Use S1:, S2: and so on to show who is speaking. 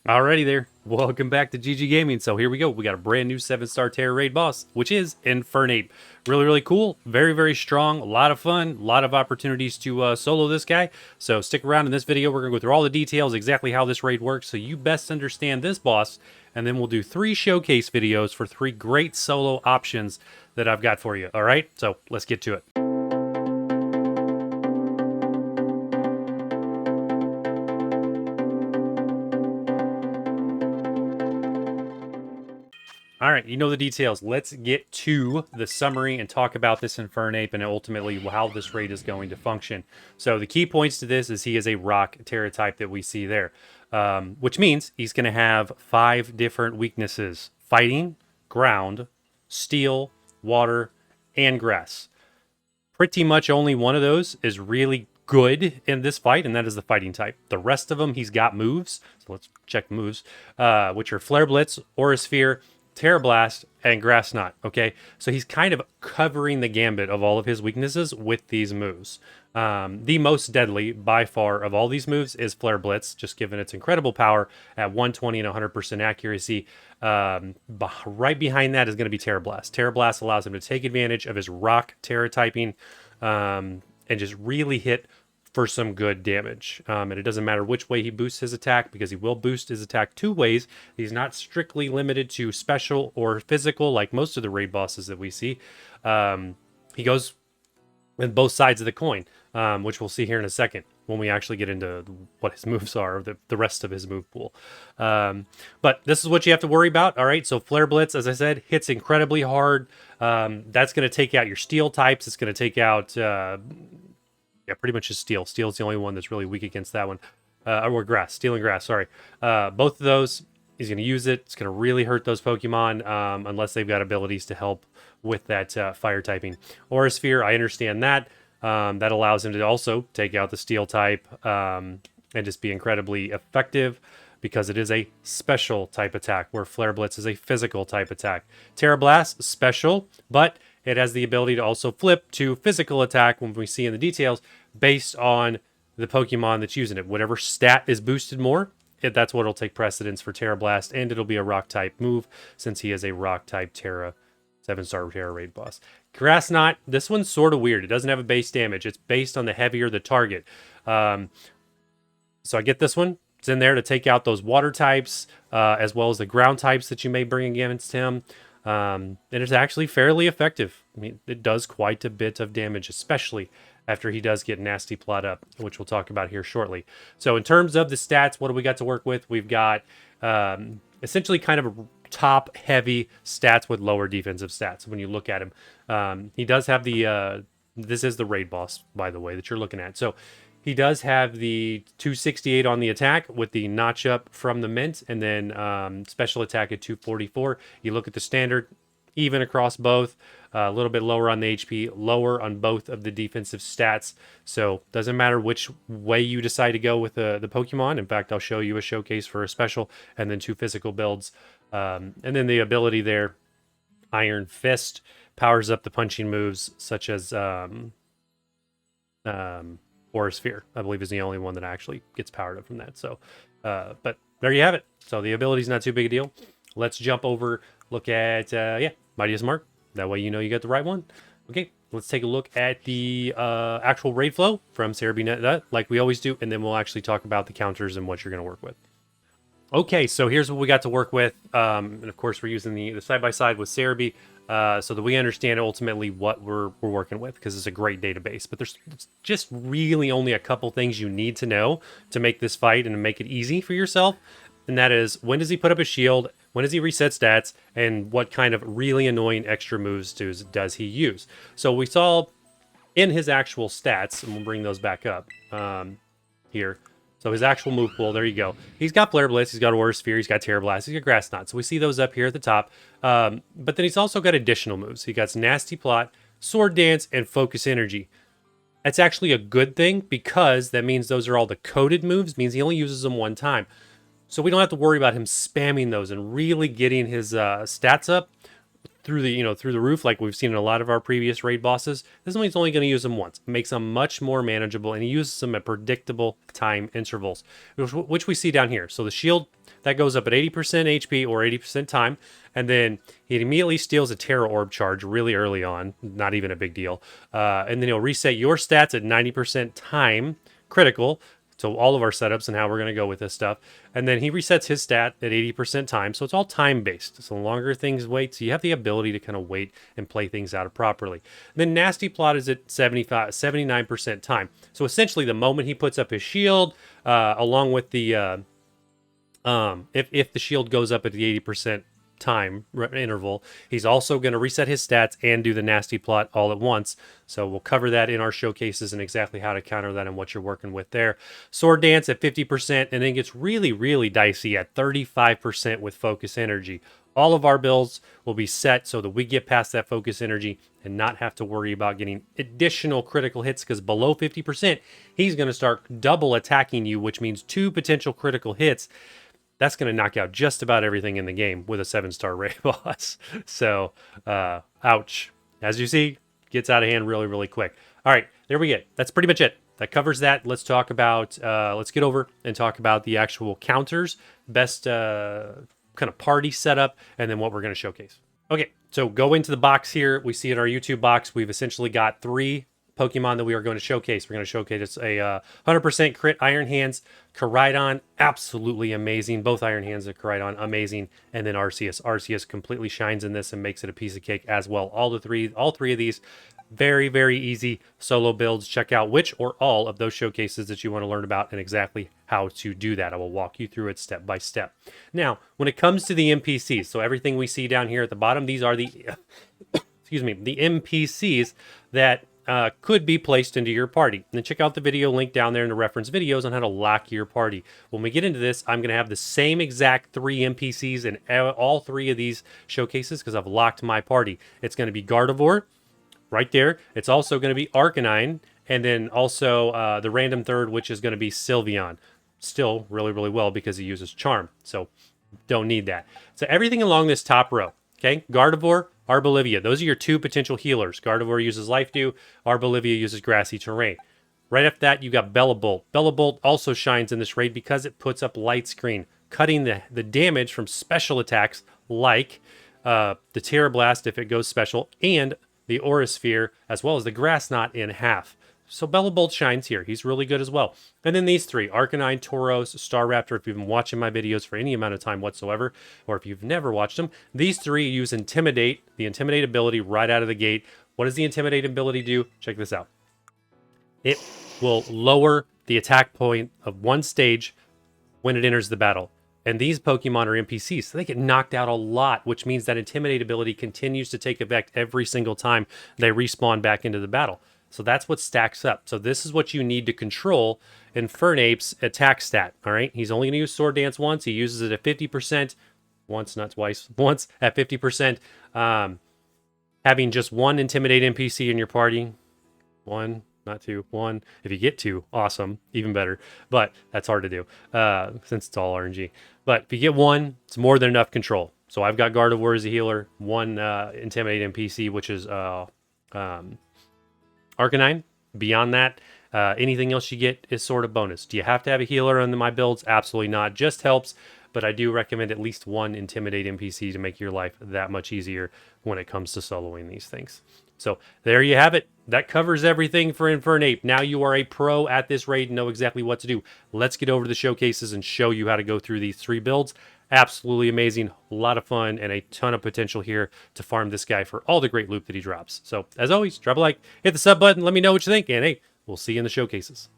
S1: Alrighty there, welcome back to gggaming. So here we go, we got a brand new 7-star Tera Raid boss, which is INFERNAPE. Really cool, very strong, a lot of fun, a lot of opportunities to solo this guy. So stick around in this video, we're going to go through all the details, exactly how this raid works, so you best understand this boss. And then we'll do 3 showcase videos for 3 great solo options that I've got for you. Alright, so let's get to it. All right, you know the details. Let's get to the summary and talk about this INFERNAPE and ultimately how this raid is going to function. So the key points to this is he is a rock Tera type that we see there, which means he's going to have 5 different weaknesses: fighting, ground, steel, water, and grass. Pretty much only one of those is really good in this fight, and that is the fighting type. The rest of them, he's got moves. So let's check moves, which are Flare Blitz, Aura Sphere, Terra Blast, and Grass Knot. Okay, so he's kind of covering the gambit of all of his weaknesses with these moves. The most deadly by far of all these moves is Flare Blitz, just given its incredible power at 120 and 100% accuracy. Right behind that is going to be Terra Blast. Terra Blast allows him to take advantage of his rock Tera typing and just really hit for some good damage. And it doesn't matter which way he boosts his attack, because he will boost his attack 2 ways. He's not strictly limited to special or physical like most of the raid bosses that we see. He goes with both sides of the coin, which we'll see here in a second when we actually get into what his moves are, the rest of his move pool. But this is what you have to worry about. All right, so Flare Blitz, as I said, hits incredibly hard. That's going to take out your steel types. It's going to take out yeah, pretty much just steel. Steel is the only one that's really weak against that one. Or grass. Steel and grass, sorry. Both of those, he's going to use it. It's going to really hurt those Pokemon unless they've got abilities to help with that fire typing. Aura Sphere, I understand that. That allows him to also take out the steel type and just be incredibly effective, because it is a special type attack, where Flare Blitz is a physical type attack. Terra Blast, special, but it has the ability to also flip to physical attack when we see in the details, based on the Pokemon that's using it. Whatever stat is boosted more, that's what will take precedence for Tera Blast, and it'll be a rock type move since he is a rock type Tera 7-star Tera Raid boss. Grass Knot, this one's sort of weird. It doesn't have a base damage. It's based on the heavier the target. So I get this one. It's in there to take out those water types, as well as the ground types that you may bring against him. And it's actually fairly effective. I mean, it does quite a bit of damage, especially after he does get Nasty Plot up, which we'll talk about here shortly. So in terms of the stats, what do we got to work with? We've got essentially kind of top heavy stats with lower defensive stats when you look at him. He does have the this is the raid boss, by the way, that you're looking at. So he does have the 268 on the attack with the notch up from the mint, and then special attack at 244. You look at the standard, even across both, a little bit lower on the HP, lower on both of the defensive stats. So doesn't matter which way you decide to go with the Pokemon. In fact, I'll show you a showcase for a special and then 2 physical builds. And then the ability there, Iron Fist, powers up the punching moves such as Aura Sphere, I believe, is the only one that actually gets powered up from that. So, but there you have it. So the ability's not too big a deal. Let's jump over, look at, yeah, Mightiest Mark. That way you know you got the right one. Okay, let's take a look at the actual raid flow from Cerebi, like we always do, and then we'll actually talk about the counters and what you're going to work with. Okay, so here's what we got to work with. And of course, we're using the side-by-side with Cerebi, so that we understand ultimately what we're working with, because it's a great database. But there's just really only a couple things you need to know to make this fight and make it easy for yourself. And that is, when does he put up his shield? When does he reset stats? And what kind of really annoying extra moves does he use? So we saw in his actual stats, and we'll bring those back up here. So his actual move pool, there you go. He's got Flare Blitz, he's got Aura Sphere, he's got Terra Blast, he's got Grass Knot. So we see those up here at the top. But then he's also got additional moves. He got Nasty Plot, Sword Dance, and Focus Energy. That's actually a good thing, because that means those are all the coded moves, means he only uses them one time. So we don't have to worry about him spamming those and really getting his stats up through the through the roof like we've seen in a lot of our previous raid bosses. This one he's only going to use them once. It makes them much more manageable, and he uses them at predictable time intervals, which we see down here. So the shield that goes up at 80% HP or 80% time, and then he immediately steals a Tera Orb charge really early on, not even a big deal, and then he'll reset your stats at 90% time critical. So all of our setups and how we're going to go with this stuff. And then he resets his stat at 80% time. So it's all time-based. So the longer things wait, so you have the ability to kind of wait and play things out properly. And then Nasty Plot is at 79% time. So essentially the moment he puts up his shield, along with the, if the shield goes up at the 80% time interval, he's also going to reset his stats and do the Nasty Plot all at once. So we'll cover that in our showcases and exactly how to counter that and what you're working with there. Sword Dance at 50%, and then gets really, really dicey at 35% with Focus Energy. All of our builds will be set so that we get past that Focus Energy and not have to worry about getting additional critical hits, because below 50%, he's going to start double attacking you, which means 2 potential critical hits. That's going to knock out just about everything in the game with a 7-star raid boss. So, ouch. As you see, gets out of hand really, really quick. All right, there we go. That's pretty much it. That covers that. Let's talk about, let's get over and talk about the actual counters, best kind of party setup, and then what we're going to showcase. Okay, so go into the box here. We see in our YouTube box, we've essentially got 3 Pokemon that we are going to showcase. We're going to showcase a 100% crit Iron Hands, Koraidon, absolutely amazing. Both Iron Hands and Koraidon, amazing. And then Arceus. Arceus completely shines in this and makes it a piece of cake as well. All 3 of these, very, very easy solo builds. Check out which or all of those showcases that you want to learn about and exactly how to do that. I will walk you through it step by step. Now, when it comes to the NPCs, so everything we see down here at the bottom, these are the, excuse me, the NPCs that could be placed into your party. And then check out the video link down there in the reference videos on how to lock your party. When we get into this, I'm going to have the same exact 3 NPCs in all 3 of these showcases because I've locked my party. It's going to be Gardevoir right there. It's also going to be Arcanine, and then also the random third, which is going to be Sylveon. Still really, really well because he uses Charm. So don't need that. So everything along this top row, okay? Gardevoir, Arbolivia. Those are your 2 potential healers. Gardevoir uses Life Dew. Arbolivia uses Grassy Terrain. Right after that, you got Bellabolt. Bellabolt also shines in this raid because it puts up Light Screen, cutting the damage from special attacks like the Terra Blast if it goes special, and the Aura Sphere, as well as the Grass Knot in half. So Bellabolt shines here. He's really good as well. And then these 3, Arcanine, Tauros, Staraptor. If you've been watching my videos for any amount of time whatsoever, or if you've never watched them, these 3 use Intimidate, the Intimidate ability right out of the gate. What does the Intimidate ability do? Check this out. It will lower the attack point of one stage when it enters the battle. And these Pokemon are NPCs, so they get knocked out a lot, which means that Intimidate ability continues to take effect every single time they respawn back into the battle. So that's what stacks up. So this is what you need to control Infernape's attack stat, all right? He's only going to use Sword Dance once. He uses it at 50%. Once, not twice. Once at 50%. Having just 1 Intimidate NPC in your party. 1, not 2. 1. If you get 2, awesome. Even better. But that's hard to do since it's all RNG. But if you get 1, it's more than enough control. So I've got Gardevoir as a healer. 1 Intimidate NPC, which is Arcanine. Beyond that, anything else you get is sort of bonus. Do you have to have a healer on my builds? Absolutely not. Just helps, but I do recommend at least 1 Intimidate NPC to make your life that much easier when it comes to soloing these things. So there you have it. That covers everything for Infernape. Now you are a pro at this raid and know exactly what to do. Let's get over to the showcases and show you how to go through these 3 builds. Absolutely amazing, a lot of fun, and a ton of potential here to farm this guy for all the great loot that he drops. So, as always, drop a like, hit the sub button, let me know what you think, and hey, we'll see you in the showcases.